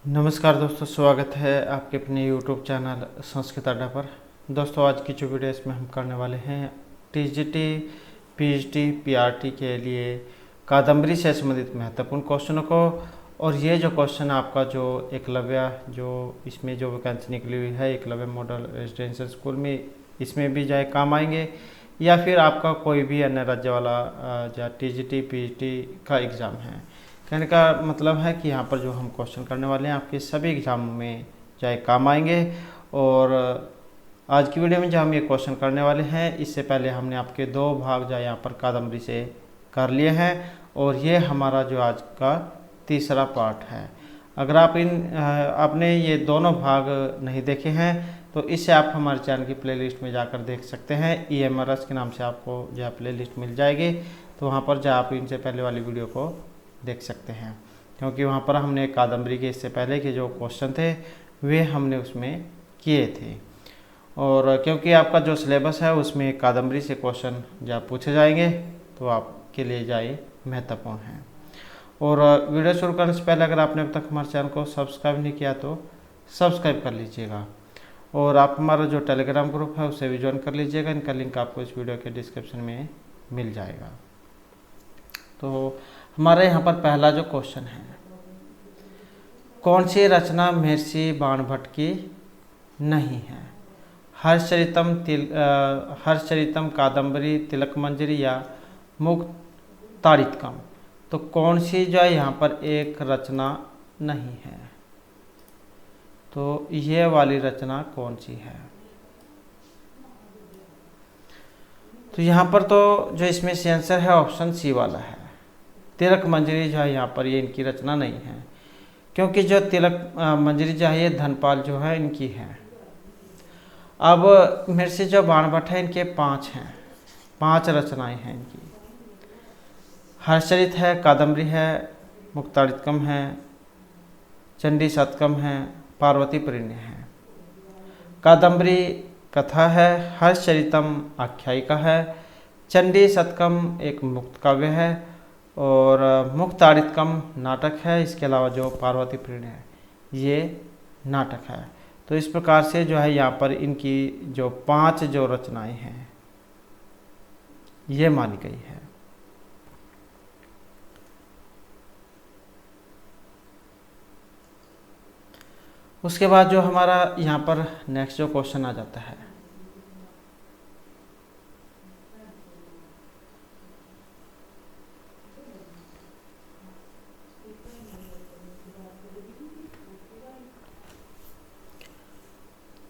नमस्कार दोस्तों, स्वागत है आपके अपने YouTube चैनल संस्कृत अड्डा पर। दोस्तों, आज की जो वीडियो इसमें हम करने वाले हैं टीजीटी, पीएचडी, पीआरटी के लिए कादम्बरी से संबंधित महत्वपूर्ण क्वेश्चनों को। और ये जो क्वेश्चन आपका जो एकलव्य जो इसमें जो वैकेंसी निकली हुई है एकलव्य मॉडल रेजिडेंशियल स्कूल में, इसमें भी जाए काम आएंगे, या फिर आपका कोई भी अन्य राज्य वाला या टीजीटी पीएचडी का एग्ज़ाम है। कहने का मतलब है कि यहाँ पर जो हम क्वेश्चन करने वाले हैं आपके सभी एग्जाम में चाहे काम आएंगे। और आज की वीडियो में जो हम ये क्वेश्चन करने वाले हैं, इससे पहले हमने आपके दो भाग जो यहाँ पर कादम्बरी से कर लिए हैं, और ये हमारा जो आज का तीसरा पार्ट है। अगर आपने ये दोनों भाग नहीं देखे हैं तो इसे आप हमारे चैनल की प्लेलिस्ट में जाकर देख सकते हैं। EMRS के नाम से आपको जो प्लेलिस्ट मिल जाएगी, तो वहाँ पर जो आप इनसे पहले वाली वीडियो को देख सकते हैं, क्योंकि वहाँ पर हमने कादम्बरी के इससे पहले के जो क्वेश्चन थे वे हमने उसमें किए थे। और क्योंकि आपका जो सिलेबस है उसमें कादम्बरी से क्वेश्चन जब पूछे जाएंगे तो आपके लिए जाए महत्वपूर्ण है। और वीडियो शुरू करने से पहले अगर आपने अब तक हमारे चैनल को सब्सक्राइब नहीं किया तो सब्सक्राइब कर लीजिएगा, और आप हमारा जो टेलीग्राम ग्रुप है उसे भी ज्वाइन कर लीजिएगा। इनका लिंक आपको इस वीडियो के डिस्क्रिप्शन में मिल जाएगा। तो हमारे यहाँ पर पहला जो क्वेश्चन है, कौन सी रचना महर्षि बाणभट्ट की नहीं है? हर्षचरितम, कादम्बरी, तिलकमंजरी या मुक्तारितकम। तो कौन सी जो है यहाँ पर एक रचना नहीं है? तो ये वाली रचना कौन सी है? तो यहाँ पर तो जो इसमें से आंसर है ऑप्शन सी वाला है। तिलक मंजरी जो है यहाँ पर ये इनकी रचना नहीं है, क्योंकि जो तिलक मंजरी जो है ये धनपाल जो है इनकी है। अब महर्षि जो बाणभट्ट है इनके 5 हैं, 5 रचनाएं हैं इनकी। हर्षचरित है, कादम्बरी है, मुक्तारितकम है, चंडी शतकम है, पार्वती परिणय है। कादम्बरी कथा है, हर्षचरितम आख्यायिका है, चंडी शतकम एक मुक्त काव्य है, और मुक्तारितकम नाटक है। इसके अलावा जो पार्वती परिणय है ये नाटक है। तो इस प्रकार से जो है यहाँ पर इनकी जो 5 जो रचनाएं हैं ये मानी गई है। उसके बाद जो हमारा यहाँ पर नेक्स्ट जो क्वेश्चन आ जाता है,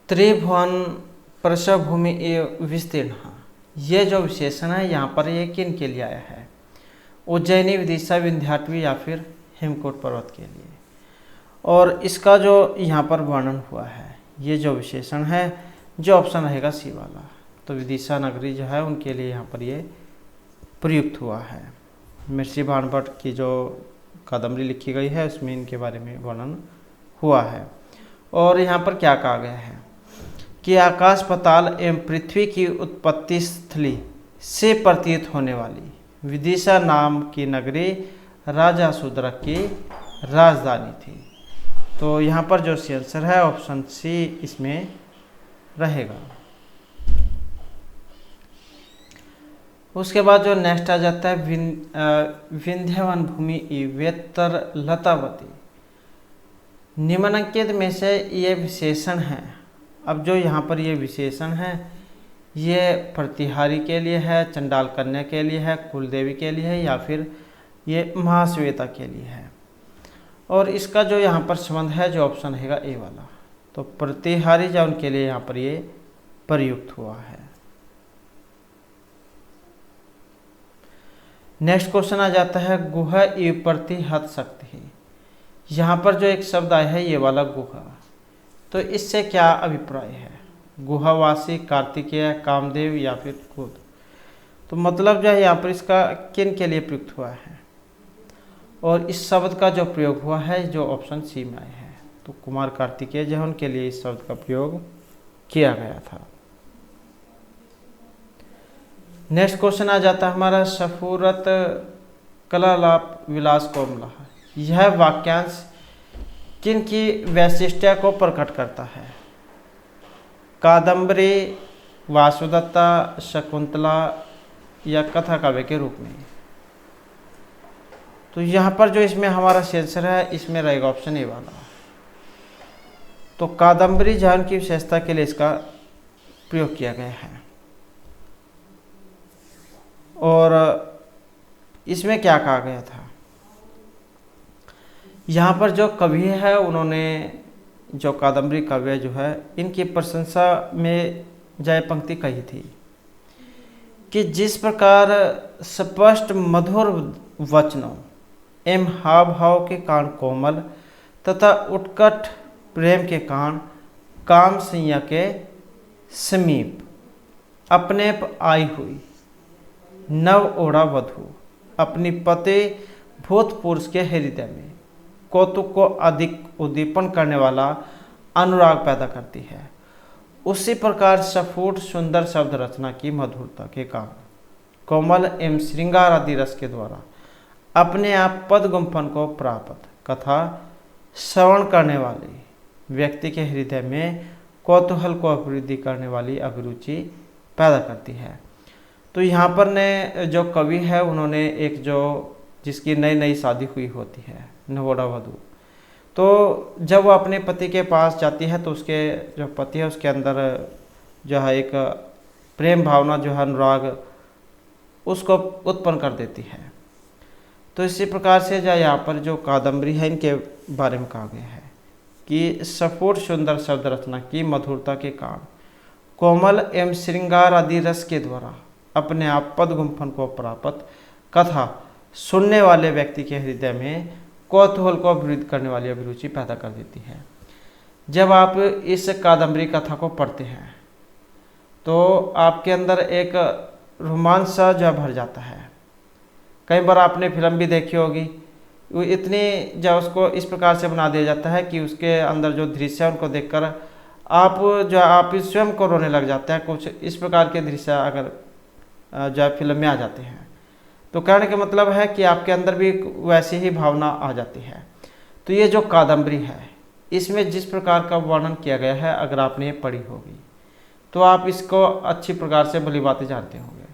त्रिभुवन प्रसभूमि एवं विस्तीर्ण। ये जो विशेषण है यहाँ पर ये किन के लिए आया है? उज्जैनी, विदिशा, विंध्याटवी या फिर हेमकूट पर्वत के लिए। और इसका जो यहाँ पर वर्णन हुआ है, ये जो विशेषण है, जो ऑप्शन रहेगा सी वाला, तो विदिशा नगरी जो है उनके लिए यहाँ पर ये प्रयुक्त हुआ है। महर्षि बाणभट्ट की जो कादम्बरी लिखी गई है उसमें इनके बारे में वर्णन हुआ है। और यहाँ पर क्या कहा गया है कि आकाश, पाताल एवं पृथ्वी की उत्पत्ति स्थली से प्रतीत होने वाली विदिशा नाम की नगरी राजा शूद्रक की राजधानी थी। तो यहाँ पर जो सी आंसर है ऑप्शन सी इसमें रहेगा। उसके बाद जो नेक्स्ट आ जाता है विंध्यवन भूमि वेत्तर लतावती। निम्नलिखित में से ये विशेषण है। अब जो यहाँ पर ये विशेषण है ये प्रतिहारी के लिए है, चंडाल कन्या के लिए है, कुलदेवी के लिए है, या फिर ये महाश्वेता के लिए है। और इसका जो यहाँ पर संबंध है जो ऑप्शन रहेगा ए वाला, तो प्रतिहारी जो उनके लिए यहाँ पर ये प्रयुक्त हुआ है। नेक्स्ट क्वेश्चन आ जाता है गुहा एवं प्रतिहत शक्ति। यहाँ पर जो एक शब्द आया है ये वाला गुहा, तो इससे क्या अभिप्राय है? गुहावासी, कार्तिकेय, कामदेव या फिर खुद। तो मतलब जो है यहाँ पर इसका किन के लिए प्रयुक्त हुआ है? और इस शब्द का जो प्रयोग हुआ है जो ऑप्शन सी में आया है, तो कुमार कार्तिकेय जो है उनके लिए इस शब्द का प्रयोग किया गया था। नेक्स्ट क्वेश्चन आ जाता है हमारा सफूरत कलालाप विलास कोमला। यह वाक्यांश किनकी वैशिष्ट्य को प्रकट करता है? कादम्बरी, वासुदत्ता, शकुंतला या कथा काव्य के रूप में? तो यहाँ पर जो इसमें हमारा आंसर है, इसमें रहेगा ऑप्शन ए वाला। तो कादम्बरी जान की विशेषता के लिए इसका प्रयोग किया गया है। और इसमें क्या कहा गया था? यहाँ पर जो कवि है उन्होंने जो कादम्बरी काव्य जो है इनकी प्रशंसा में जय पंक्ति कही थी कि जिस प्रकार स्पष्ट मधुर वचनों एवं हाव भाव के कारण कोमल तथा उत्कट प्रेम के कारण काम सैया के समीप अपने आई हुई नव ओढ़ा वधु अपनी पति भूत पुरुष के हृदय में कौतुक को अधिक उद्दीपन करने वाला अनुराग पैदा करती है। उसी प्रकार स्फुट सुंदर शब्द रचना की मधुरता के कारण कोमल एवं श्रृंगार आदि रस के द्वारा अपने आप पद गुम्फन को प्राप्त कथा श्रवण करने वाले व्यक्ति के हृदय में कौतूहल को अभिवृद्धि करने वाली अभिरुचि पैदा करती है। तो यहाँ पर ने जो कवि है उन्होंने एक जो जिसकी नई नई शादी हुई होती है नवोढ़ा वधू, तो जब वो अपने पति के पास जाती है तो उसके जो पति है उसके अंदर जो है एक प्रेम भावना जो है अनुराग उसको उत्पन्न कर देती है। तो इसी प्रकार से जो यहाँ पर जो कादम्बरी है इनके बारे में कहा गया है कि स्फुट सुंदर शब्द रचना की मधुरता के कारण कोमल एवं श्रृंगार आदि रस के द्वारा अपने आप पद गुम्फन को प्राप्त कथा सुनने वाले व्यक्ति के हृदय में कौतूहल को अभिवृद्ध करने वाली अभिरुचि पैदा कर देती है। जब आप इस कादम्बरी कथा को पढ़ते हैं तो आपके अंदर एक रोमांच सा जो भर जाता है। कई बार आपने फिल्म भी देखी होगी, वो इतनी जो उसको इस प्रकार से बना दिया जाता है कि उसके अंदर जो दृश्य है उनको देखकर आप स्वयं को रोने लग जाते हैं। कुछ इस प्रकार के दृश्य अगर जो फिल्म में आ जाते हैं तो कहने का मतलब है कि आपके अंदर भी वैसी ही भावना आ जाती है। तो ये जो कादम्बरी है इसमें जिस प्रकार का वर्णन किया गया है अगर आपने ये पढ़ी होगी तो आप इसको अच्छी प्रकार से भली बातें जानते होंगे।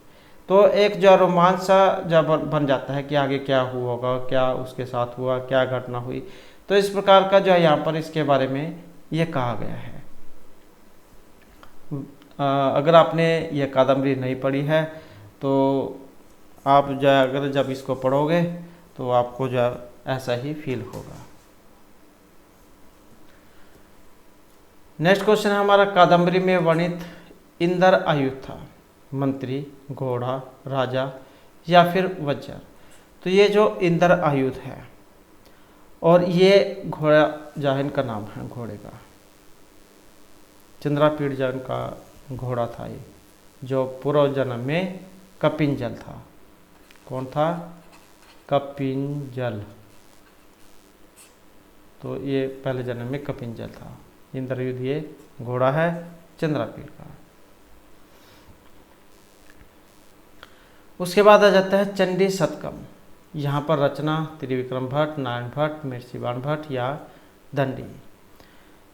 तो एक जो रोमांच सा जब बन जाता है कि आगे क्या हुआ होगा, क्या उसके साथ हुआ, क्या घटना हुई। तो इस प्रकार का जो है यहाँ पर इसके बारे में ये कहा गया है। अगर आपने ये कादम्बरी नहीं पढ़ी है तो आप जो अगर जब इसको पढ़ोगे तो आपको जो ऐसा ही फील होगा। नेक्स्ट क्वेश्चन है हमारा, कादम्बरी में वर्णित इंद्र आयुध था मंत्री, घोड़ा, राजा या फिर वज्र। तो ये जो इंद्र आयुध है और ये घोड़ा जाहिन का नाम है, घोड़े का चंद्रापीड़ जान का घोड़ा था ये, जो पूर्व जन्म में कपिंजल था। कौन था? कपिंजल। तो ये पहले जन्म में कपिंजल था। इंद्रयुध ये घोड़ा है चंद्रापीड़ का। उसके बाद आ जाता है चंडी शतकम। यहाँ पर रचना त्रिविक्रम भट्ट, नारायण भट्ट, मिर्चीवाण भट्ट या दंडी।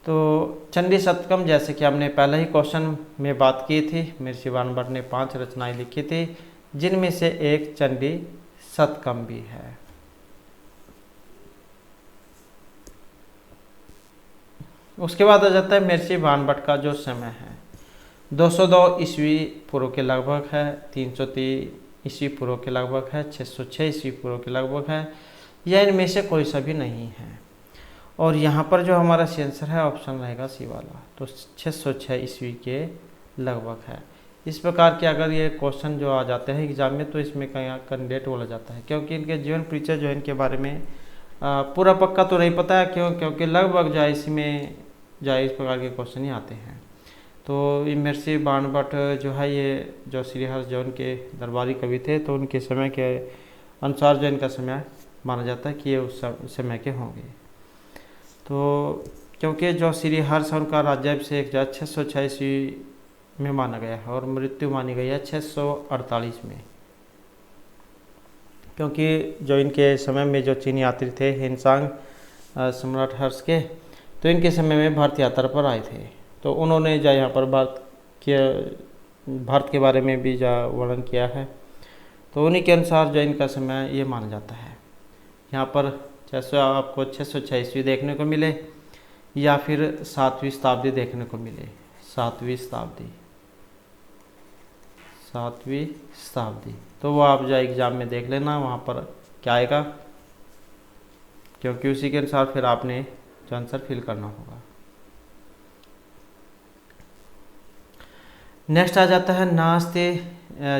तो चंडी शतकम जैसे कि हमने पहले ही क्वेश्चन में बात की थी, मिर्चीवाण भट्ट ने 5 रचनाएं लिखी थी जिनमें से एक चंडी शतकम भी है। उसके बाद आ जाता है मिर्चीवाण भट्ट का जो समय है 202 ईस्वी पूर्व के लगभग है, 303 ईस्वी पूर्व के लगभग है, 606 ईस्वी पूर्व के लगभग है, या इनमें से कोई सा भी नहीं है। और यहाँ पर जो हमारा आंसर है ऑप्शन रहेगा सी वाला, तो 606 ईस्वी के लगभग है। इस प्रकार के अगर ये क्वेश्चन जो आ जाते हैं एग्जाम में तो इसमें कहीं कैंडिडेट बोला जाता है, क्योंकि इनके जीवन परिचय जो है इनके बारे में पूरा पक्का तो नहीं पता है, क्योंकि लगभग जो है इसमें जो है इस प्रकार के क्वेश्चन ही आते हैं। तो ये मिर्चीवाण भट्ट जो है ये जो श्रीहर्ष जो उनके दरबारी कवि थे तो उनके समय के अनुसार जो इनका समय माना जाता है कि ये उस समय के होंगे। तो क्योंकि जो श्रीहर्ष उनका राज्याभिषेक जो 606 ईस्वी में माना गया है और मृत्यु मानी गई है 648 में, क्योंकि जो इनके समय में जो चीनी यात्री थे हिनसांग सम्राट हर्ष के, तो इनके समय में भारत यात्रा पर आए थे। तो उन्होंने जो यहाँ पर भारत के बारे में भी जो वर्णन किया है, तो उन्हीं के अनुसार जो इनका समय ये माना जाता है। यहाँ पर 600 आपको 606 ईस्वी देखने को मिले या फिर 7वीं शताब्दी देखने को मिले। 7वीं शताब्दी तो वो आप जो एग्ज़ाम में देख लेना वहाँ पर क्या आएगा, क्योंकि उसी के अनुसार फिर आपने जो आंसर फिल करना होगा। नेक्स्ट आ जाता है नास्ते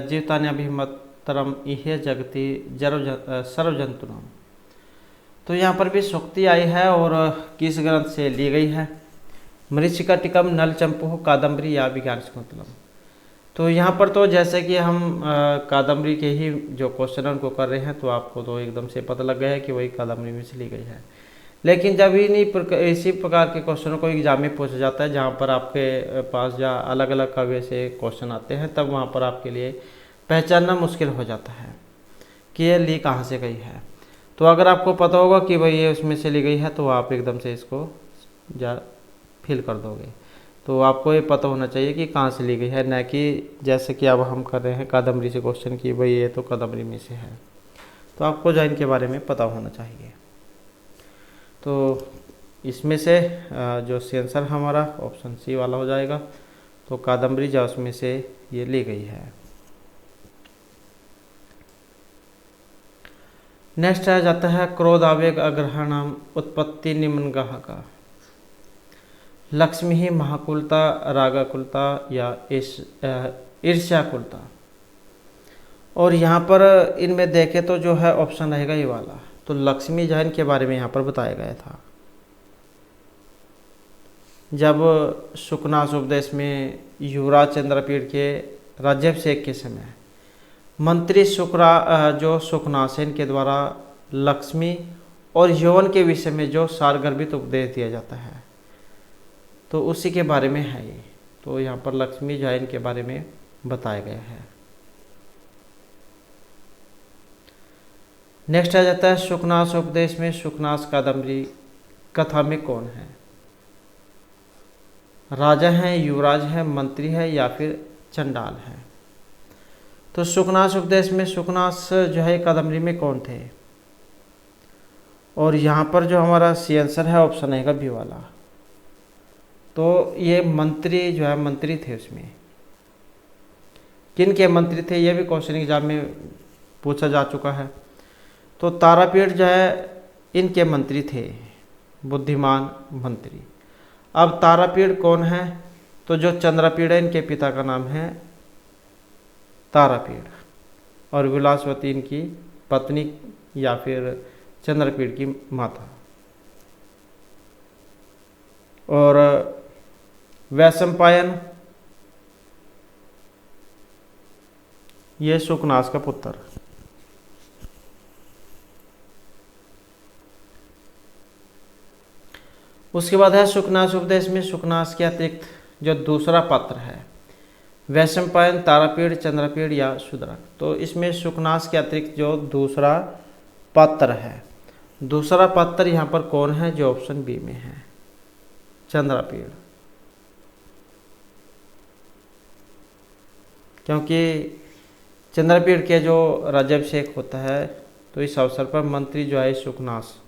जीवतान्यभिमतरम इह जगति सर्वजंतुनाम। तो यहाँ पर भी सूक्ति आई है और किस ग्रंथ से ली गई है? मरीचिकाटिकम, नल चंपू, कादम्बरी या विज्ञान शाकुंतलम। तो यहाँ पर तो जैसे कि हम कादम्बरी के ही जो क्वेश्चन उनको कर रहे हैं, तो आपको तो एकदम से पता लग गया है कि वही कादम्बरी में से ली गई है। लेकिन जब इसी प्रकार के क्वेश्चनों को एग्जाम में पूछा जाता है, जहाँ पर आपके पास या अलग अलग कवि से क्वेश्चन आते हैं, तब वहाँ पर आपके लिए पहचानना मुश्किल हो जाता है कि ये ली कहाँ से गई है। तो अगर आपको पता होगा कि भाई ये उसमें से ली गई है, तो आप एकदम से इसको फिल कर दोगे। तो आपको ये पता होना चाहिए कि कहाँ से ली गई है, न कि जैसे कि अब हम कर रहे हैं कादम्बरी से क्वेश्चन कि भाई ये तो कादम्बरी में से है। तो आपको जो इनके बारे में पता होना चाहिए। तो इसमें से जो सी आंसर हमारा ऑप्शन सी वाला हो जाएगा। तो कादम्बरी जो उसमें से ये ली गई है। नेक्स्ट आ जाता है क्रोध आवेग अग्रहणम उत्पत्ति निम्नगाह का। लक्ष्मी ही महाकुलता, रागाकुलता या ईर्ष्याकुलता। और यहाँ पर इनमें देखें तो जो है ऑप्शन रहेगा ये वाला। तो लक्ष्मी जैन के बारे में यहाँ पर बताया गया था। जब सुकनास उपदेश में युवराज चंद्रपीड़ के राज्याभिषेक के समय मंत्री जो सुकनासेन के द्वारा लक्ष्मी और यौवन के विषय में जो सारगर्भित उपदेश दिया जाता है, तो उसी के बारे में है ये। तो यहाँ पर लक्ष्मी जैन के बारे में बताया गया है। नेक्स्ट आ जाता है सुकनास उपदेश में सुकनास कादम्बरी कथा में कौन है? राजा हैं, युवराज है, मंत्री है या फिर चंडाल है? तो सुकनास उपदेश में सुकनास जो है कादम्बरी में कौन थे? और यहाँ पर जो हमारा सी आंसर है ऑप्शन है बी वाला। तो ये मंत्री जो है मंत्री थे। उसमें किन के मंत्री थे ये भी क्वेश्चन एग्जाम में पूछा जा चुका है। तो तारापीठ जो है इनके मंत्री थे, बुद्धिमान मंत्री। अब तारापीठ कौन है? तो जो चंद्रपीड़ है इनके पिता का नाम है तारापीठ और विलासवती इनकी पत्नी या फिर चंद्रपीड़ की माता। और वैशंपायन ये सुकनास का पुत्र। उसके बाद है सुकनास उपदेश में सुकनास के अतिरिक्त जो दूसरा पात्र है वैशंपायन, तारापीड़, चंद्रपीड़ या शूद्रक। तो इसमें सुकनास के अतिरिक्त जो दूसरा पात्र है, दूसरा पात्र यहाँ पर कौन है? जो ऑप्शन बी में है चंद्रपीड़। क्योंकि चंद्रपीड़ के जो राज्याभिषेक होता है, तो इस अवसर पर मंत्री जो है सुकनास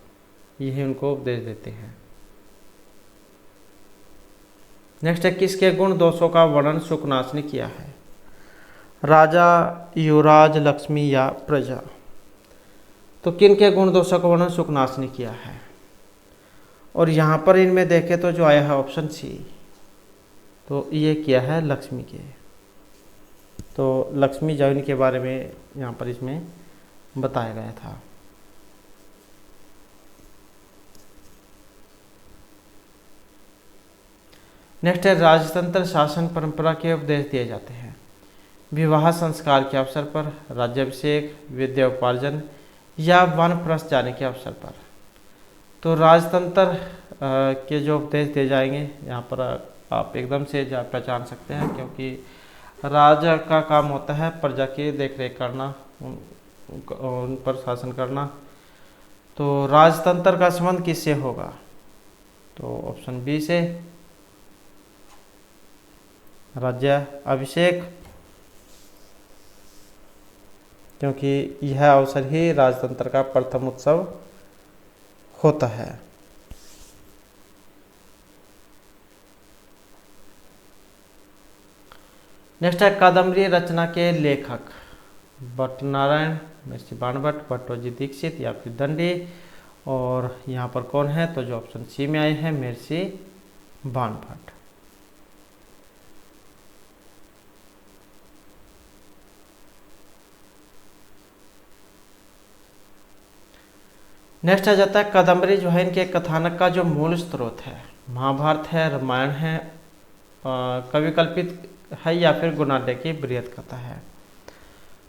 यही उनको उपदेश देते हैं। नेक्स्ट है किसके गुण दोषों का वर्णन सुकनास ने किया है? राजा, युवराज, लक्ष्मी या प्रजा। तो किन के गुण दोषों का वर्णन सुकनास ने किया है? और यहाँ पर इनमें देखें तो जो आया है ऑप्शन सी, तो ये किया है लक्ष्मी के। तो लक्ष्मी जैन के बारे में यहाँ पर इसमें बताया गया था। नेक्स्ट है राजतंत्र शासन परंपरा के उपदेश दिए जाते हैं विवाह संस्कार के अवसर पर, राज्याभिषेक, विद्या उपार्जन या वानप्रस्थ जाने के अवसर पर। तो राजतंत्र के जो उपदेश दिए जाएंगे यहाँ पर आप एकदम से पहचान सकते हैं, क्योंकि राजा का काम होता है प्रजा की देखरेख करना, उन पर शासन करना। तो राजतंत्र का संबंध किससे होगा? तो ऑप्शन बी से, राज्य अभिषेक, क्योंकि यह अवसर ही राजतंत्र का प्रथम उत्सव होता है। नेक्स्ट है कादम्बरी रचना के लेखक, भट्ट नारायण, महर्षि बाणभट्ट, भट्टोजी दीक्षित या फिर दंडी। और यहाँ पर कौन है? तो जो ऑप्शन सी में आए हैं महर्षि बाणभट्ट। नेक्स्ट आ जाता है कादम्बरी जो है इनके कथानक का जो मूल स्रोत है, महाभारत है, रामायण है, कवि कल्पित है या फिर गुणाढ्य की बृहद कथा है।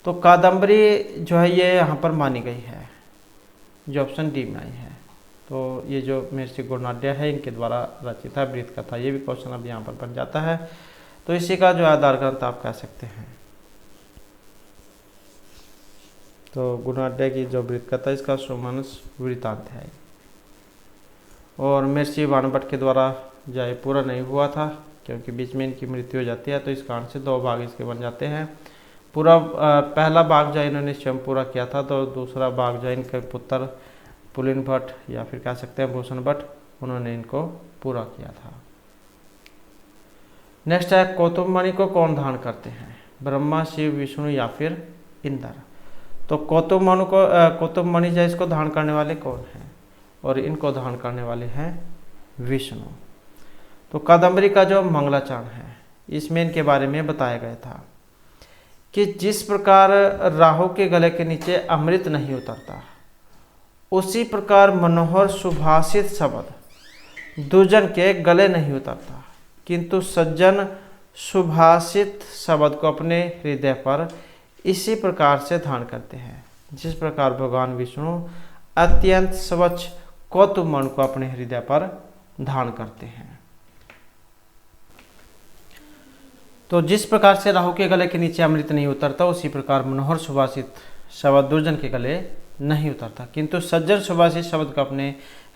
तो कादम्बरी जो है ये यहाँ पर मानी गई है, जो ऑप्शन डी में आई है। तो ये जो महर्षि गुणाढ्य है इनके द्वारा रचित है बृहद कथा, ये भी क्वेश्चन अब यहाँ पर बन जाता है। तो इसी का जो आधार ग्रंथ आप कह सकते हैं। तो गुणाढ्य की जो बृहद कथा इसका सुमानस वृत्तांत है। और महर्षि बाणभट्ट के द्वारा जो है पूरा नहीं हुआ था, क्योंकि बीच में इनकी मृत्यु हो जाती है, तो इस कारण से दो भाग इसके बन जाते हैं। पूरा पहला भाग जो है इन्होंने स्वयं पूरा किया था, तो दूसरा भाग जो है इनके पुत्र पुलिन भट्ट या फिर कह सकते हैं भूषण भट्ट, उन्होंने इनको पूरा किया था। नेक्स्ट है कौतुकमणि को कौन धारण करते हैं? ब्रह्मा, शिव, विष्णु या फिर इंद्र। तो कौतुकमणि जो इसको धारण करने वाले कौन हैं? और इनको धारण करने वाले हैं विष्णु। तो कादम्बरी का जो मंगलाचरण है इसमें इनके बारे में बताया गया था कि जिस प्रकार राहु के गले के नीचे अमृत नहीं उतरता, उसी प्रकार मनोहर सुभाषित शब्द दुर्जन के गले नहीं उतरता, किंतु सज्जन सुभाषित शब्द को अपने हृदय पर इसी प्रकार से धारण करते हैं, जिस प्रकार भगवान विष्णु अत्यंत स्वच्छ कौतुकमणि को अपने हृदय पर धारण करते हैं। तो जिस प्रकार से राहु के गले के नीचे अमृत नहीं उतरता, उसी प्रकार मनोहर सुभाषित शब्द दुर्जन के गले नहीं उतरता, किंतु सज्जन सुभाषित शब्द को अपने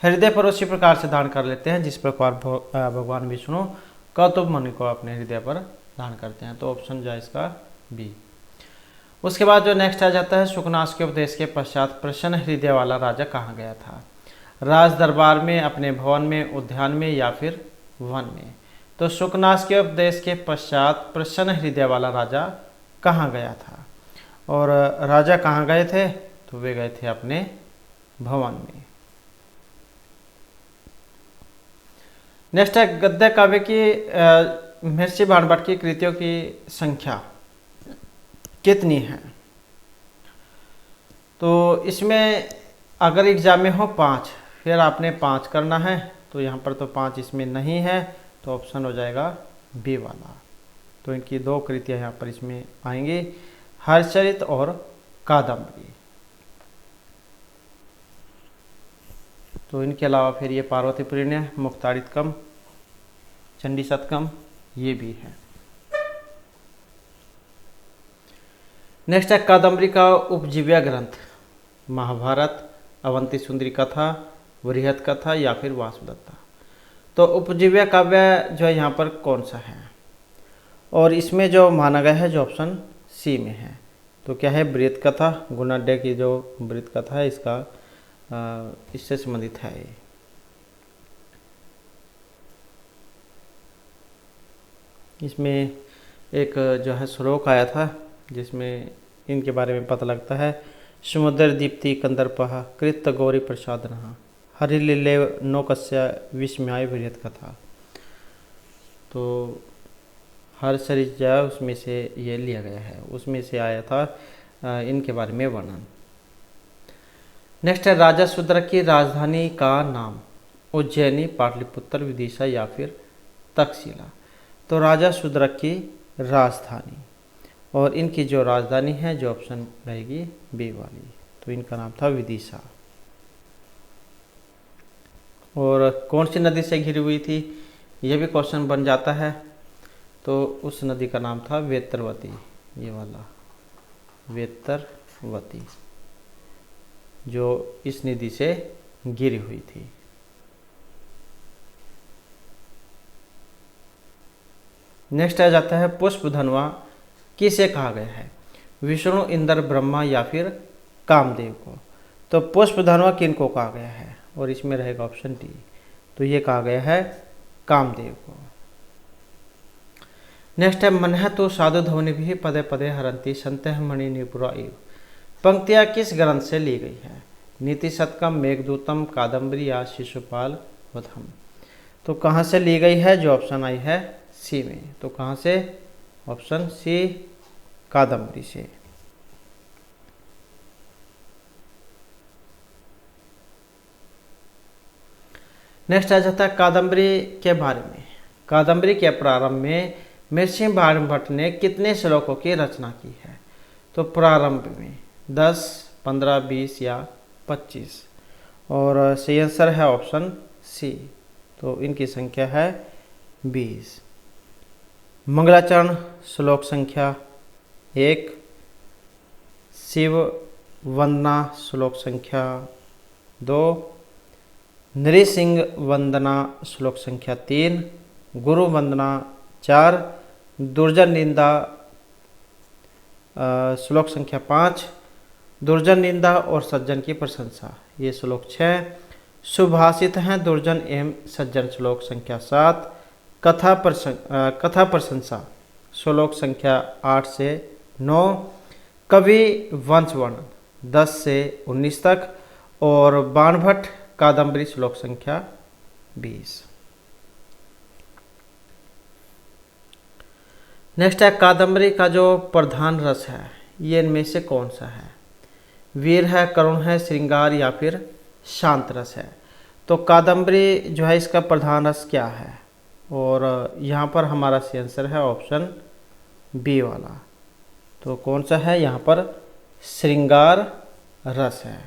हृदय पर उसी प्रकार से धारण कर लेते हैं, जिस प्रकार भगवान विष्णु कौतुकमणि को अपने हृदय पर धारण करते हैं। तो ऑप्शन जो है इसका बी। उसके बाद जो नेक्स्ट आ जाता है शुकनास के उपदेश के पश्चात प्रसन्न हृदय वाला राजा कहाँ गया था? राज दरबार में, अपने भवन में, उद्यान में या फिर वन में। तो शुकनास के उपदेश के पश्चात प्रसन्न हृदय वाला राजा कहाँ गया था? और राजा कहाँ गए थे? तो वे गए थे अपने भवन में। नेक्स्ट है गद्य काव्य की महर्षि बाणभट्ट की कृतियों की संख्या कितनी है? तो इसमें अगर एग्जाम में हो 5, फिर आपने 5 करना है, तो यहाँ पर तो 5 इसमें नहीं है, तो ऑप्शन हो जाएगा बी वाला। तो इनकी 2 कृतियाँ यहाँ पर इसमें आएंगी, हर्षचरित और कादम्बरी। तो इनके अलावा फिर ये पार्वती पुराण, मुक्तारितकम, चंडी शतकम ये भी है। नेक्स्ट है कादम्बरी का उपजीव्य ग्रंथ, महाभारत, अवंती सुंदरी कथा, बृहद कथा या फिर वासुदत्ता। तो उपजीव्य काव्य जो है यहाँ पर कौन सा है? और इसमें जो माना गया है जो ऑप्शन सी में है, तो क्या है? बृहद कथा, गुणाढ्य की जो बृहद कथा है इसका इससे संबंधित है ये। इसमें एक जो है श्लोक आया था जिसमें इनके बारे में पता लगता है। समुद्र दीप्ति कंदर्पः कृत गौरी प्रसादनः हरिलीले नौकस्य विस्मय बृहद कथा। तो हर शरीर जो है उसमें से ये लिया गया है, उसमें से आया था इनके बारे में वर्णन। नेक्स्ट है राजा शूद्रक की राजधानी का नाम, उज्जैनी, पाटलिपुत्र, विदिशा या फिर तक्षशिला। तो राजा शूद्रक की राजधानी, और इनकी जो राजधानी है जो ऑप्शन रहेगी बी वाली, तो इनका नाम था विदिशा। और कौन सी नदी से घिरी हुई थी यह भी क्वेश्चन बन जाता है, तो उस नदी का नाम था वेतरवती, ये वाला वेतरवती। जो इस निधि से गिरी हुई थी। नेक्स्ट आ जाता है पुष्पधनवा किसे कहा गया है, विष्णु, इंद्र, ब्रह्मा या फिर कामदेव को। तो पुष्पधनवा किनको कहा गया है, और इसमें रहेगा ऑप्शन डी, तो ये कहा गया है कामदेव को। नेक्स्ट है मनः तो साधु ध्वनि भी पदे पदे हरंती संतः मणि निपुरा इव। पंक्तियाँ किस ग्रंथ से ली गई है, नीति शतकम, मेघदूतम, कादम्बरी या शिशुपाल वधम। तो कहाँ से ली गई है, जो ऑप्शन आई है सी में, तो कहाँ से, ऑप्शन सी कादम्बरी से। नेक्स्ट आ जाता है कादम्बरी के बारे में। कादम्बरी के प्रारंभ में महर्षि भाणभट्ट ने कितने श्लोकों की रचना की है, तो प्रारंभ में 10, 15, 20 या 25, और सही आंसर है ऑप्शन सी, तो इनकी संख्या है 20। मंगलाचरण श्लोक संख्या 1, शिव वंदना श्लोक संख्या 2, नृसिंह वंदना श्लोक संख्या 3, गुरु वंदना 4, दुर्जन निंदा श्लोक संख्या 5, दुर्जन निंदा और सज्जन की प्रशंसा ये श्लोक 6, सुभाषित हैं दुर्जन एवं सज्जन श्लोक संख्या 7, कथा प्रशंसा श्लोक संख्या 8 से 9, कवि वंश वर्णन 10 से 19 तक, और बाणभट्ट कादम्बरी श्लोक संख्या 20। नेक्स्ट है कादम्बरी का जो प्रधान रस है ये इनमें से कौन सा है, वीर है, करुण है, श्रृंगार या फिर शांत रस है। तो कादम्बरी जो है इसका प्रधान रस क्या है, और यहाँ पर हमारा सही आंसर है ऑप्शन बी वाला, तो कौन सा है यहाँ पर, श्रृंगार रस है।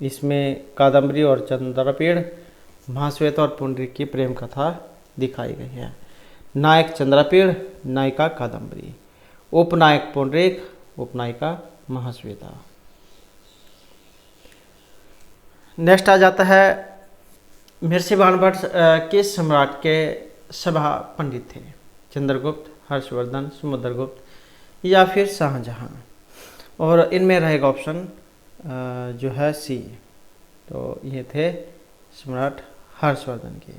इसमें कादम्बरी और चंद्रपीड़, महाश्वेत और पुंडरीक की प्रेम कथा दिखाई गई है। नायक चंद्रपीड़, नायिका कादम्बरी, उपनायक पुंडरीक, उपनायिका महाश्वेता। नेक्स्ट आ जाता है महर्षि बाणभट्ट किस सम्राट के सभा पंडित थे, चंद्रगुप्त, हर्षवर्धन, समुद्रगुप्त या फिर शाहजहां, और इनमें रहेगा ऑप्शन जो है सी, तो ये थे सम्राट हर्षवर्धन के।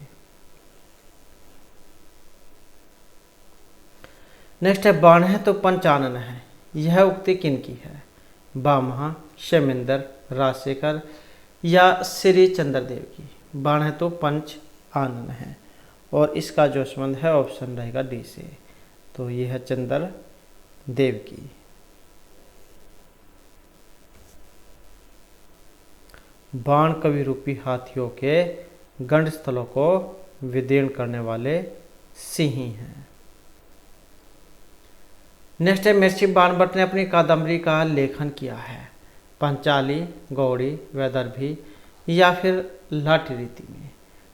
नेक्स्ट है बाण है तो पंचानन है, यह उक्ति किनकी है, बामहा, क्षेमेंद्र, राजशेखर या श्री चंद्रदेव की। बाण है तो पंच आनन है, और इसका जो संबंध है ऑप्शन रहेगा डी से, तो यह है चंद्रदेव की। बाण कवि रूपी हाथियों के गंड स्थलों को विदीर्ण करने वाले सिंह हैं। नेक्स्ट है महर्षि बाणभट्ट ने अपनी कादम्बरी का लेखन किया है पंचाली, गौड़ी, वैदर्भी या फिर लाठी रीति में।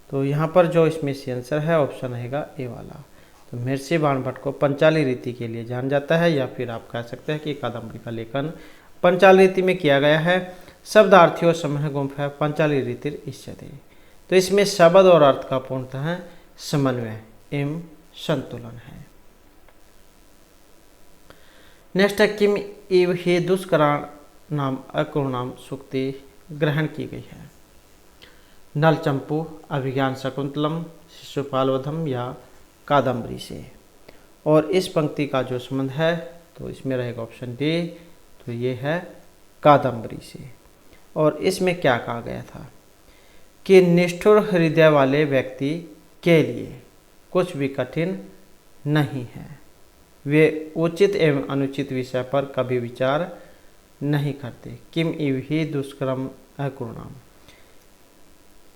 तो यहाँ पर जो इसमें सी आंसर है ऑप्शन रहेगा ए वाला, तो महर्षि बाणभट्ट को पंचाली रीति के लिए जाना जाता है, या फिर आप कह सकते हैं कि कादम्बरी का लेखन पंचाली रीति में किया गया है। शब्दार्थियों समूह गुंफ है पंचाली रीति इष्यते, तो इसमें शब्द और अर्थ का पूर्णतः समन्वय एवं संतुलन है। नेक्स्ट है किम इव ही दुष्कराण नाम अकुर्णाम सूक्ति ग्रहण की गई है, नल चंपू, अभिज्ञान शकुंतलम, शिशुपालवधम या कादम्बरी से, और इस पंक्ति का जो संबंध है तो इसमें रहेगा ऑप्शन डी, तो ये है कादम्बरी से। और इसमें क्या कहा गया था कि निष्ठुर हृदय वाले व्यक्ति के लिए कुछ भी कठिन नहीं है, वे उचित एवं अनुचित विषय पर कभी विचार नहीं करते। किम इव ही दुष्कर्म अकुर्णाम,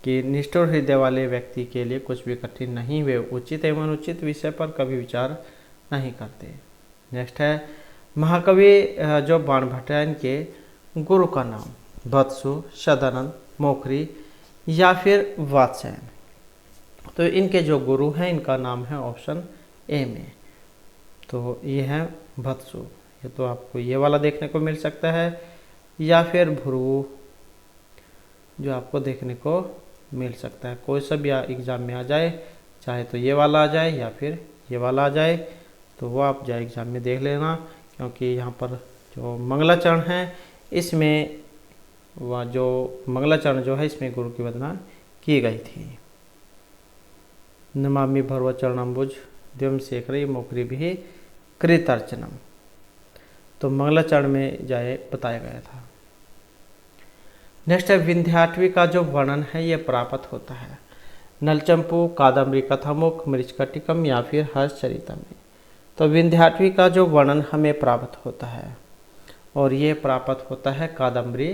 कि निष्ठुर हृदय वाले व्यक्ति के लिए कुछ भी कठिन नहीं, वे उचित एवं अनुचित विषय पर कभी विचार नहीं करते। नेक्स्ट है महाकवि जो बाणभट्ट है इनके गुरु का नाम, वत्सु, सदानंद, मोखरी या फिर वात्स्यायन। तो इनके जो गुरु हैं इनका नाम है ऑप्शन ए में, तो ये है वत्सु। ये तो आपको ये वाला देखने को मिल सकता है, या फिर भ्रू, जो आपको देखने को मिल सकता है। कोई सा भी एग्ज़ाम में आ जाए, चाहे तो ये वाला आ जाए या फिर ये वाला आ जाए, तो वो आप जो एग्ज़ाम में देख लेना, क्योंकि यहाँ पर जो मंगलाचरण है इसमें वह जो मंगलाचरण जो है इसमें गुरु की वंदना की गई थी। नमामि भर्व चरणम्बुज द्युम शेखर मोकरी भी कृतार्चनम, तो मंगलाचरण में जाए बताया गया था। नेक्स्ट है विंध्याटवी का जो वर्णन है ये प्राप्त होता है नलचंपू, कादम्बरी कथामुख, मृच्छकटिकम या फिर हर्षचरितम में। तो विंध्याटवी का जो वर्णन हमें प्राप्त होता है और ये प्राप्त होता है कादम्बरी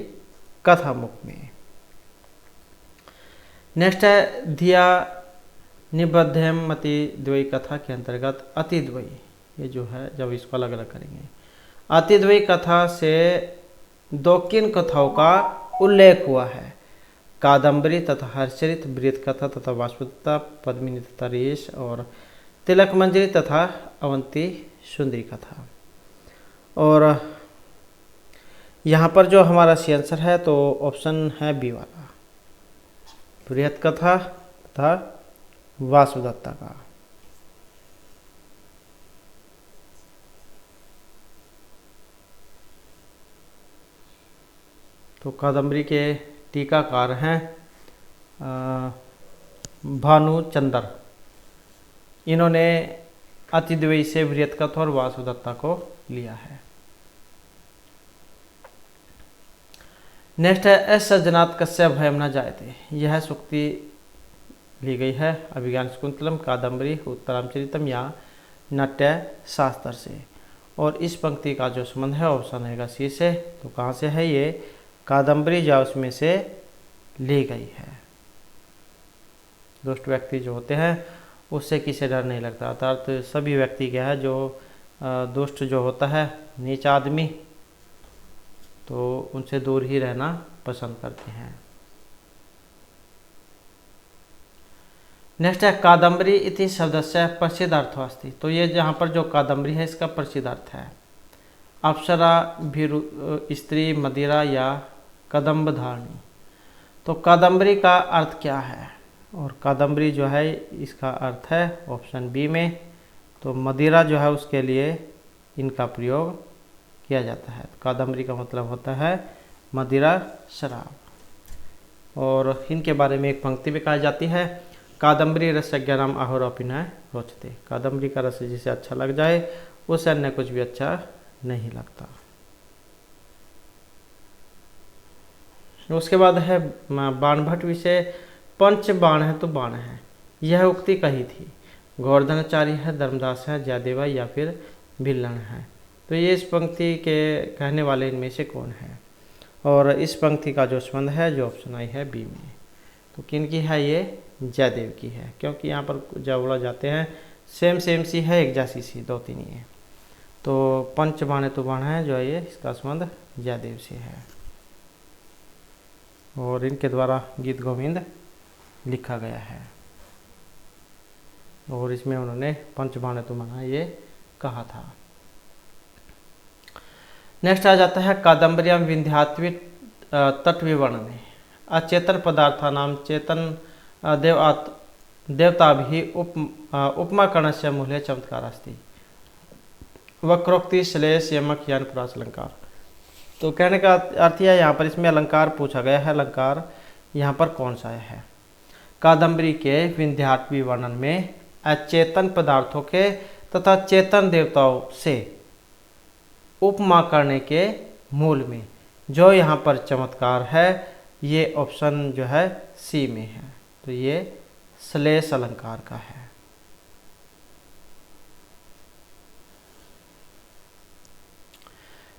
कथामुख में। नेक्स्ट है धिया निबद्धम मति द्वयी कथा के अंतर्गत अतिद्वयी, ये जो है जब इसको अलग अलग करेंगे, अतिद्वयी कथा से दो किन कथाओं का उल्लेख हुआ है, कादम्बरी तथा हर्षचरित, वृत्त कथा तथा वाष्पदत्ता, पद्मिनी तथा रेश, और तिलक मंजरी तथा अवंती सुंदरी कथा। और यहाँ पर जो हमारा सी आंसर है तो ऑप्शन है बी वाला, वृत्त कथा तथा वाष्पदत्ता का। तो कादम्बरी के टीकाकार हैं भानुचंद्र, इन्होंने अतिद्वयी से वृत्त कथा और वाष्पदत्ता को लिया है। नेक्स्ट है एस सज्जनात् कस्य भयम न जायते, यह सूक्ति ली गई है अभिज्ञान शाकुंतलम, कादम्बरी, उत्तरामचरितम या नाट्य शास्त्र से। और इस पंक्ति का जो संबंध है ऑप्शन रहेगा सी से। तो कहाँ से है ये, कादम्बरी जो उसमें से ली गई है। दुष्ट व्यक्ति जो होते हैं उससे किसी डर नहीं लगता, अर्थात सभी व्यक्ति क्या है जो दुष्ट जो होता है, नीच आदमी, तो उनसे दूर ही रहना पसंद करते हैं। नेक्स्ट है कादम्बरी इति शब्दस्य प्रसिद्ध अर्थो अस्ति, तो ये जहाँ पर जो कादम्बरी है इसका प्रसिद्ध अर्थ है अप्सरा, भीरु, स्त्री, मदिरा या कदम्ब धारणी। तो कादम्बरी का अर्थ क्या है, और कादम्बरी जो है इसका अर्थ है ऑप्शन बी में, तो मदिरा जो है उसके लिए इनका प्रयोग किया जाता है। कादम्बरी का मतलब होता है मदिरा, शराब। और इनके बारे में एक पंक्ति भी कही जाती है, कादम्बरी रसज्ञानाम आहोरपि न रोचते, कादम्बरी का रस जिसे अच्छा लग जाए उसे अन्य कुछ भी अच्छा नहीं लगता। उसके बाद है बाणभट्ट विषय पंच बाण है तो बाण है, यह उक्ति कही थी, गोवर्धनाचार्य है, धर्मदास है, जयदेवा या फिर भिल्लन है। तो ये इस पंक्ति के कहने वाले इनमें से कौन है, और इस पंक्ति का जो संबंध है जो ऑप्शन आई है बी में। तो किन की है, ये जयदेव की है, क्योंकि यहाँ पर जब बोला जाते हैं सेम सी है, एक जैसी सी, दो तीन ही है। तो पंच बाण है तो बाण है जो है ये इसका संबंध जयदेव से है। और इनके द्वारा गीत गोविंद लिखा गया है, और इसमें उन्होंने पंच बाण है तो बाण ये कहा था। नेक्स्ट आ जाता है कादम्बरियां विंध्यात्वी तट विवरणे, अचेतन पदार्था नाम चेतन देवता भी उपमाकरण से मूल्य चमत्कार अस्ति, वक्रोक्ति श्लेष यमक यान पुरास अलंकार। तो कहने का अर्थ है यहाँ पर इसमें अलंकार पूछा गया है, अलंकार यहाँ पर कौन सा है। कादम्बरी के विंध्याटवी वर्णन में अचेतन पदार्थों के तथा चेतन देवताओं से उपमा करने के मूल में जो यहाँ पर चमत्कार है ये ऑप्शन जो है सी में है, तो ये श्लेष अलंकार का है।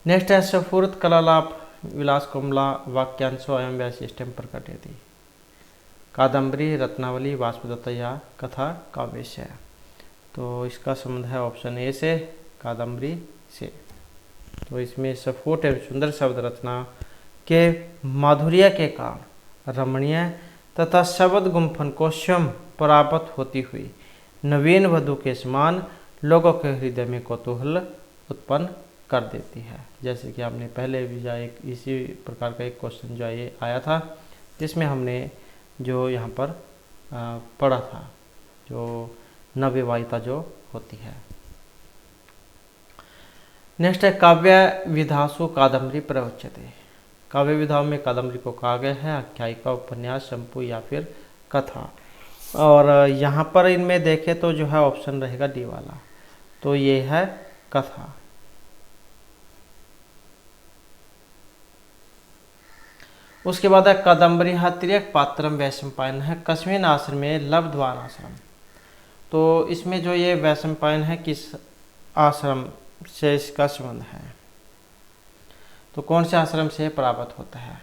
नेक्स्ट है स्फुरत कलालाप विलास कोमला वाक्यांशो एवं वैशिष्टम प्रकटयति, कादम्बरी, रत्नावली, वाष्पदत्ता या कथा काव्य। तो इसका संबंध है ऑप्शन ए से, कादम्बरी से। तो इसमें स्फुट एवं सुंदर शब्द रचना के माधुर्य के कारण रमणीय तथा शब्द गुम्फन को स्वयं प्राप्त होती हुई नवीन वधु के समान लोगों के हृदय में कौतूहल उत्पन्न कर देती है। जैसे कि आपने पहले भी जो एक इसी प्रकार का एक क्वेश्चन जो ये आया था, जिसमें हमने जो यहाँ पर पढ़ा था, जो नवविवाहिता जो होती है। नेक्स्ट है काव्य विधासु कादम्बरी प्रवच्यते। काव्य विधाओं में कादम्बरी को कहा गया है आख्यायिका, उपन्यास, संपू या फिर कथा। और यहाँ पर इनमें देखें तो जो है ऑप्शन रहेगा डी वाला, तो ये है कथा। उसके बाद है कादम्बरी तिर्यक पात्रम वैशंपायन है कस्मिन आश्रम में लब्धवान आश्रम। तो इसमें जो ये वैशंपायन है किस आश्रम से इसका संबंध है, तो कौन से आश्रम से प्राप्त होता है?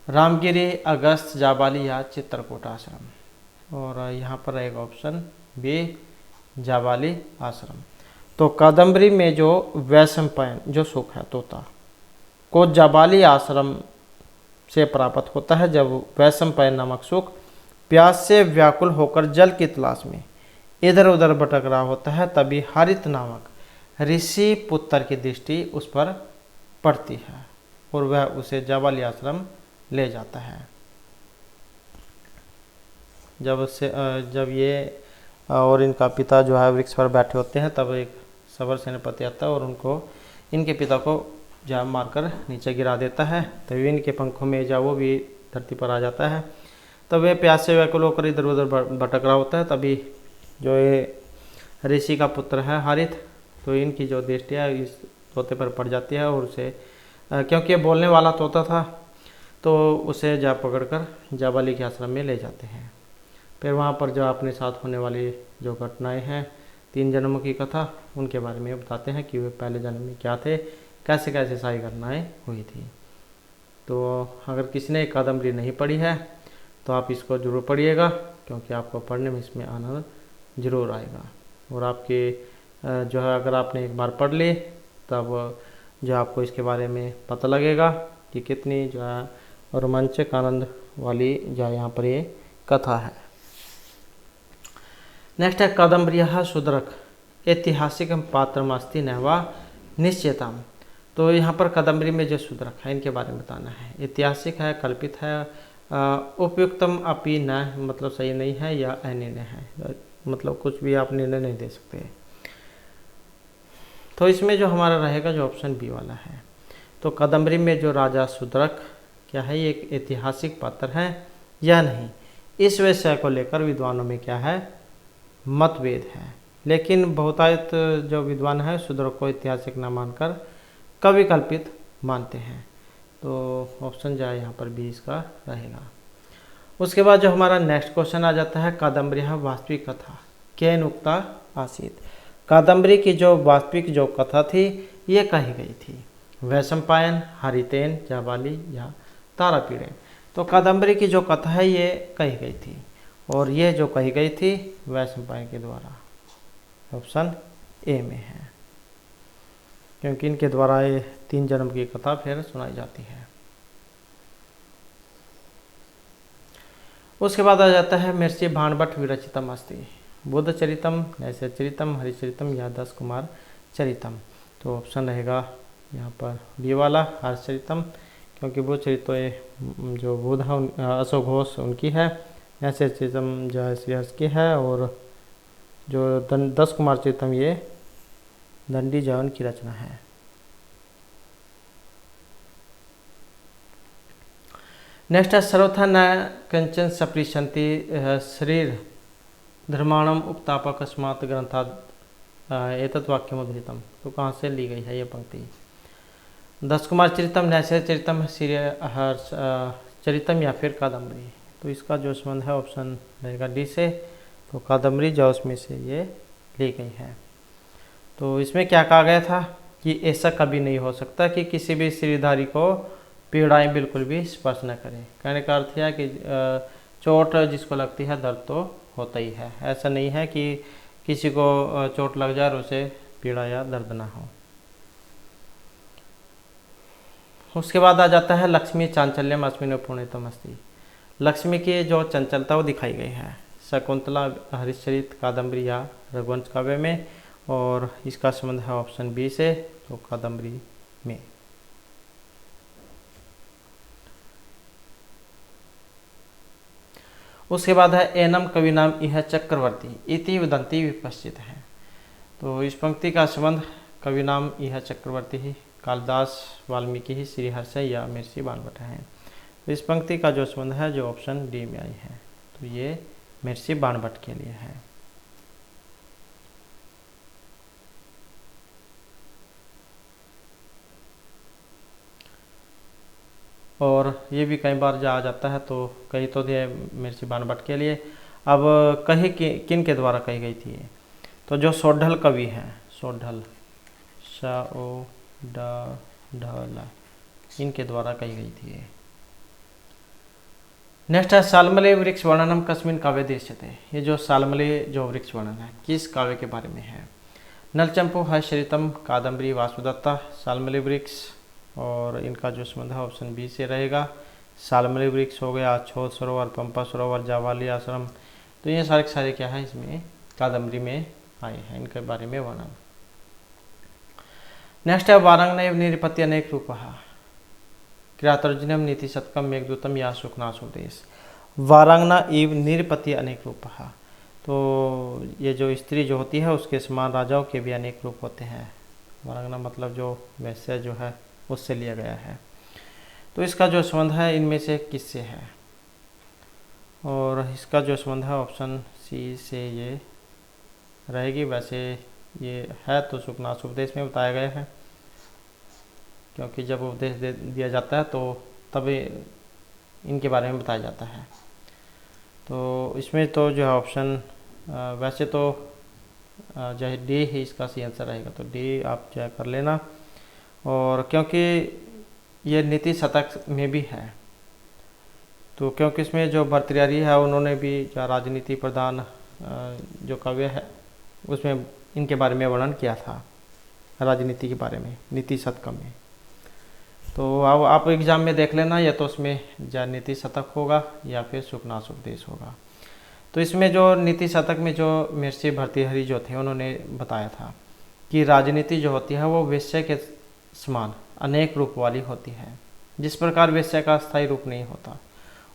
रामगिरी, अगस्त, जाबाली या चित्रकूट आश्रम। और यहाँ पर रहेगा ऑप्शन बी जाबाली आश्रम। तो कादम्बरी में जो वैशंपायन जो सुख है तोता को जाबाली आश्रम से प्राप्त होता है। जब वैशंपायन नामक सुख प्यास से व्याकुल होकर जल की तलाश में इधर उधर भटक रहा होता है, तभी हरित नामक ऋषि पुत्र की दृष्टि उस पर पड़ती है और वह उसे जाबाली आश्रम ले जाता है। जब ये और इनका पिता जो है वृक्ष पर बैठे होते हैं, तब एक सबर सेनापति आता है और उनको इनके पिता को जा मारकर नीचे गिरा देता है। तभी इनके पंखों में जा वो भी धरती पर आ जाता है। तब वे प्यास से व्याकुल होकर इधर उधर भटक रहा होता है, तभी जो ये ऋषि का पुत्र है हरित, तो इनकी जो दृष्टि है इस तोते पर पड़ जाती है और उसे क्योंकि ये बोलने वाला तोता था, तो उसे जा पकड़कर जाबाली के आश्रम में ले जाते हैं। फिर वहाँ पर जो अपने साथ होने वाली जो घटनाएं हैं, 3 जन्मों की कथा, उनके बारे में बताते हैं कि वे पहले जन्म में क्या थे, कैसे कैसे सारी घटनाएं हुई थी। तो अगर किसी ने कादम्बरी नहीं पढ़ी है तो आप इसको ज़रूर पढ़िएगा, क्योंकि आपको पढ़ने में इसमें आनंद ज़रूर आएगा। और आपके जो है अगर आपने एक बार पढ़ ली, तब जो आपको इसके बारे में पता लगेगा कि कितनी जो है रोमांचक आनंद वाली जो यहाँ पर ये कथा है। नेक्स्ट है कादम्बर्याः सुदरक ऐतिहासिक पात्रमस्ति न वा निश्चयताम। तो यहाँ पर कादम्बरी में जो सुदरक है इनके बारे में बताना है। ऐतिहासिक है, कल्पित है, उपयुक्तम अपि न मतलब सही नहीं है, या अनिर्णय है मतलब कुछ भी आप निर्णय नहीं दे सकते। तो इसमें जो हमारा रहेगा जो ऑप्शन बी वाला है। तो कादम्बरी में जो राजा सुदरक क्या है, ये एक ऐतिहासिक पात्र है या नहीं, इस विषय को लेकर विद्वानों में क्या है, मतभेद है। लेकिन बहुतायत जो विद्वान है सुदरक को ऐतिहासिक न मानकर कवि कल्पित मानते हैं। तो ऑप्शन जो है यहाँ पर बी इसका रहेगा। उसके बाद जो हमारा नेक्स्ट क्वेश्चन आ जाता है कादम्बर्याः वास्तविक कथा केन उक्ता आसीत्। कादम्बरी की जो वास्तविक जो कथा थी ये कही गई थी वैशंपायन, हरितेन, जाबाली या तारापीड़ेन। तो कादम्बरी की जो कथा है ये कही गई थी, और ये जो कही गई थी वैशंपायन के द्वारा। ऑप्शन ए में है, क्योंकि इनके द्वारा ये 3 जन्म की कथा फिर सुनाई जाती है। उसके बाद आ जाता है महर्षि भाणभट्ट विरचितम अस्ति बुद्ध चरितम, नैषधि चरितम, हरिचरितम या 10 कुमार चरितम। तो ऑप्शन रहेगा यहाँ पर बी वाला हरिचरितम, क्योंकि बुद्ध चरित्र जो बुद्ध है अशोक घोष उनकी है, नैषधि चरितम जो है श्री हर्ष की है, और जो 10 कुमार चरितम ये दंडी जवन की रचना है। नेक्स्ट है सर्वथा न कंचन सप्रीशंति शरीर धर्माणम उपतापकस्मात् ग्रंथात् एतत् वाक्यम उद्धृतम। तो कहाँ से ली गई है ये पंक्ति? 10 कुमार चरितम, नैषधि चरितम, श्री हर्ष चरितम या फिर कादम्बरी। तो इसका जो संबंध है ऑप्शन रहेगा डी से। तो कादम्बरी जो उसमें से ये ली गई है। तो इसमें क्या कहा गया था कि ऐसा कभी नहीं हो सकता कि किसी भी श्रीधारी को पीड़ाएं बिल्कुल भी स्पर्श न करें। कहने का अर्थ है कि चोट जिसको लगती है दर्द तो होता ही है। ऐसा नहीं है कि किसी को चोट लग जाए और उसे पीड़ा या दर्द ना हो। उसके बाद आ जाता है लक्ष्मी चांचल्यम अस्मिन् पूर्णितम अस्ति। लक्ष्मी की जो चंचलता वो दिखाई गई है शकुंतला, हरिश्चरित, कादम्बरी या रघुवंश काव्य में, और इसका संबंध है ऑप्शन बी से। तो कादम्बरी में। उसके बाद है एनम कविनाम इह चक्रवर्ती इति वदन्ति विपश्चित है। तो इस पंक्ति का संबंध कविनाम इह चक्रवर्ती ही कालिदास, वाल्मीकि ही, श्रीहर्ष या महर्षि बाणभट्ट है। तो इस पंक्ति का जो संबंध है जो ऑप्शन डी में आई है, तो ये महर्षि बाणभट्ट के लिए है। और ये भी कई बार जा जाता है, तो कही तो दिए महर्षि बाणभट्ट के लिए। अब कही किन के द्वारा कही गई थी ये, तो जो सोढ़ल कवि हैं, सोढ़ल ढल, इनके द्वारा कही गई थी ये। नेक्स्ट है सालमली वृक्ष वर्णनम कस्मिन काव्य दृश्यते। ये जो सालमली जो वृक्ष वर्णन है किस काव्य के बारे में है। नलचंपू हर्षरितम, कादम्बरी, वासुदत्ता, सालमली वृक्ष। और इनका जो संबंध है ऑप्शन बी से रहेगा। सालमली वृक्ष हो गया, अछोत सरोवर, पंपा सरोवर, जावाली आश्रम। तो ये सारे क्या है इसमें कादम्बरी में आए हैं, इनके बारे में वर्णन। नेक्स्ट है वारांगना निरपत्ति अनेक रूप, क्रियातर्जनम नीति शतकम मेघदूतम या सुखनासुदेश। वारांगना इव निरपति अनेक रूप। तो ये जो स्त्री जो होती है उसके समान राजाओं के भी अनेक रूप होते हैं। वारांगना मतलब जो वैसे जो है उससे लिया गया है। तो इसका जो संबंध है इनमें से किससे है, और इसका जो संबंध है ऑप्शन सी से ये रहेगी। वैसे ये है तो सुखनास उपदेश में बताया गया है, क्योंकि जब उपदेश दे दिया जाता है तो तभी इनके बारे में बताया जाता है। तो इसमें तो जो है ऑप्शन वैसे तो जो है डी ही इसका सही आंसर रहेगा, तो डी आप जो है कर लेना। और क्योंकि ये नीति शतक में भी है, तो क्योंकि इसमें जो भर्तृहरि है उन्होंने भी जो राजनीति प्रधान जो काव्य है उसमें इनके बारे में वर्णन किया था, राजनीति के बारे में, नीति शतक में। तो अब आप एग्जाम में देख लेना, या तो उसमें या नीति शतक होगा या फिर सुखनास उपदेश होगा। तो इसमें जो नीति शतक में जो महर्षि भर्तृहरि जो थे उन्होंने बताया था कि राजनीति जो होती है वो वेश्या के समान अनेक रूप वाली होती है। जिस प्रकार वेश्या का स्थायी रूप नहीं होता,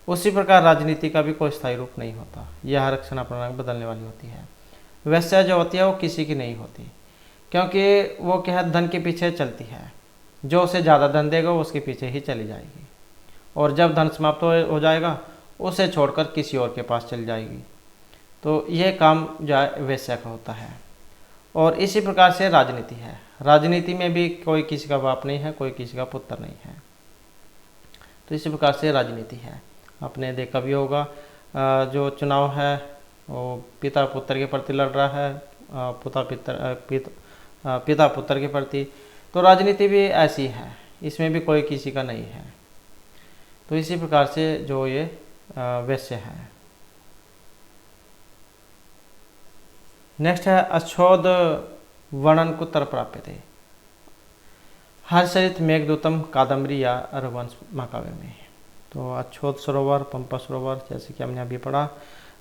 उसी प्रकार राजनीति का भी कोई स्थायी रूप नहीं होता। यह हर क्षण अपना रंग बदलने वाली होती है। वेश्या जो होती है वो किसी की नहीं होती, क्योंकि वो क्या है धन के पीछे चलती है। जो उसे ज़्यादा धन देगा वो उसके पीछे ही चली जाएगी, और जब धन समाप्त हो जाएगा उसे छोड़कर किसी और के पास चली जाएगी। तो यह काम जो है वेश्या का होता है। और इसी प्रकार से राजनीति है। राजनीति में भी कोई किसी का बाप नहीं है, कोई किसी का पुत्र नहीं है। तो इसी प्रकार से राजनीति है। आपने देखा भी होगा जो चुनाव है वो पिता पुत्र के प्रति लड़ रहा है, पिता पुत्र के प्रति। तो राजनीति भी ऐसी है, इसमें भी कोई किसी का नहीं है। तो इसी प्रकार से जो ये वैश्य है। नेक्स्ट है अछोद वर्णन कुत्र प्राप्य थे। हर्षरित, मेघदूतम, कादम्बरी या रघुवंश महाकाव्य में। तो अछोद सरोवर, पंपा सरोवर जैसे कि हमने अभी पढ़ा,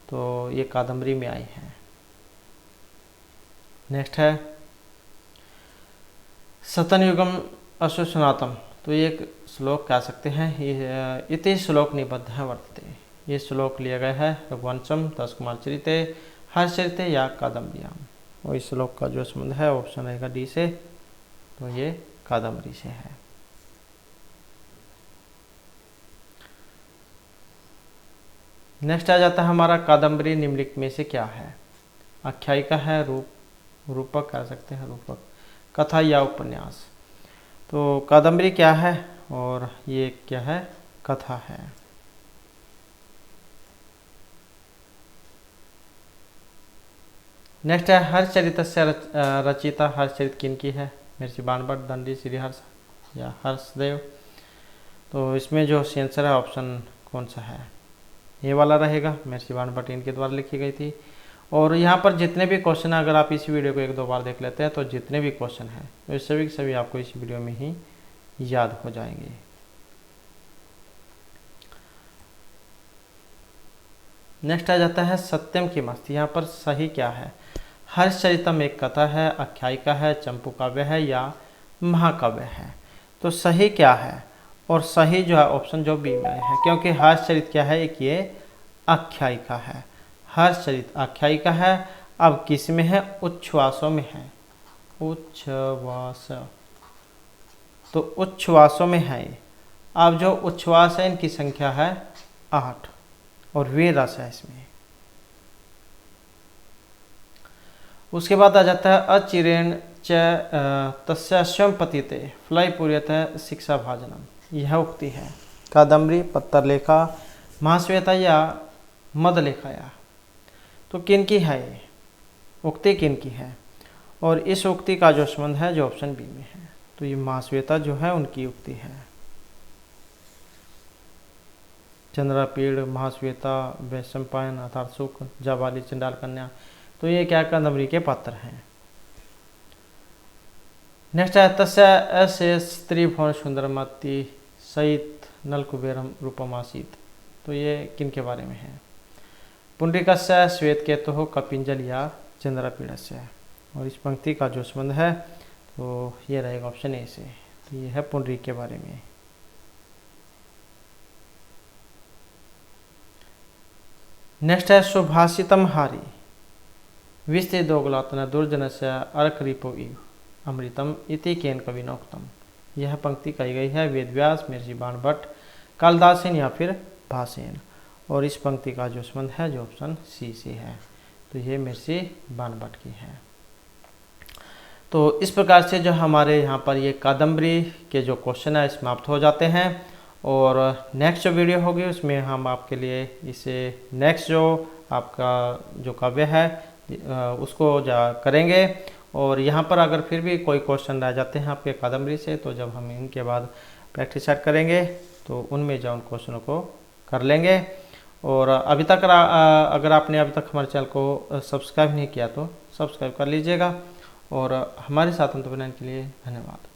तो ये कादम्बरी में आई है। नेक्स्ट है सतनयुगम अशुसनातम। तो ये एक श्लोक कह सकते हैं, इति श्लोक निबद्ध है वर्तते। ये श्लोक लिया गया है रघुवंशम, 10 कुमार चरिते, हर्षरिते या कादम्बरियाम। और इस श्लोक का जो संबंध है ऑप्शन रहेगा डी से, तो ये कादम्बरी से है। नेक्स्ट आ जाता है हमारा कादम्बरी निम्नलिखित में से क्या है। आख्यायिका है, रूपक कह सकते हैं, रूपक, कथा या उपन्यास। तो कादम्बरी क्या है और ये क्या है, कथा है। नेक्स्ट है हर्षचरित से रचिता। हर्षचरित किनकी है, महर्षि बाणभट्ट, दंडी, श्रीहर्ष या हर्षदेव। तो इसमें जो आंसर है ऑप्शन कौन सा है, ये वाला रहेगा, महर्षि बाणभट्ट इनके द्वारा लिखी गई थी। और यहाँ पर जितने भी क्वेश्चन है, अगर आप इस वीडियो को 1-2 बार देख लेते हैं तो जितने भी क्वेश्चन हैं वो सभी के सभी आपको इस वीडियो में ही याद हो जाएंगे। नेक्स्ट आ जाता है सत्यम की मस्ती। यहाँ पर सही क्या है, हर्षचरितम एक कथा है, आख्यायिका है, चंपू काव्य है या महाकाव्य है। तो सही क्या है? और सही जो है ऑप्शन जो बी में है, क्योंकि हर्षचरित क्या है, एक ये आख्यायिका है। हर्षचरित आख्यायिका है। अब किस में है? उच्छ्वासों में है। उच्छ्वास, तो उच्छ्वासों में है ये। अब जो उच्छ्वास है इनकी संख्या है 8 और वे रस है इसमें। उसके बाद आ जाता है अचिरेण च तस्य स्वयं पतिते फ्लय पूर्यतः शिक्षा भाजनम। यह उक्ति है कादम्बरी, पत्तर लेखा, महाश्वेता या मदलेखा या। तो किन की है ये उक्ति, किन की है? और इस उक्ति का जो संबंध है जो ऑप्शन बी में है, तो ये महाश्वेता जो है उनकी उक्ति है। चंद्रापीड़, महाश्वेता, वैशंपायन अर्थात सुख, जाबाली, चंडाल कन्या, तो ये क्या कादम्बरी के पात्र हैं। नेक्स्ट है तस्य अशेष स्त्री भवन सुंदरमती सहित नलकुबेरम रूपमासीत। तो ये किन के बारे में है? पुंडरीकस्य, श्वेत केतु, कपिंजल या चंद्रापीड़स्य। और इस पंक्ति का जो संबंध है तो ये रहेगा ऑप्शन ए से। तो ये है पुंडरीक के बारे में। नेक्स्ट है सुभाषितम हारी विस्ते दोगलातन दुर्जनस्य अर्करिपो इव अमृतम इति केन कविनोक्तम। यह पंक्ति कही गई है वेदव्यास, महर्षि बाणभट्ट, कालिदासेन या फिर भासेन। और इस पंक्ति का जो संबंध है जो ऑप्शन सी से है। तो ये महर्षि बाणभट्ट की है। तो इस प्रकार से जो हमारे यहाँ पर ये कादम्बरी के जो क्वेश्चन है समाप्त हो जाते हैं। और नेक्स्ट जो वीडियो होगी उसमें हम आपके लिए इसे नेक्स्ट जो आपका जो काव्य है उसको करेंगे। और यहाँ पर अगर फिर भी कोई क्वेश्चन रह जाते हैं आपके कादम्बरी से, तो जब हम इनके बाद प्रैक्टिस सेट करेंगे तो उनमें जो उन क्वेश्चनों को कर लेंगे। और अभी तक अगर आपने अभी तक हमारे चैनल को सब्सक्राइब नहीं किया तो सब्सक्राइब कर लीजिएगा। और हमारे साथ अंत बनाने के लिए धन्यवाद।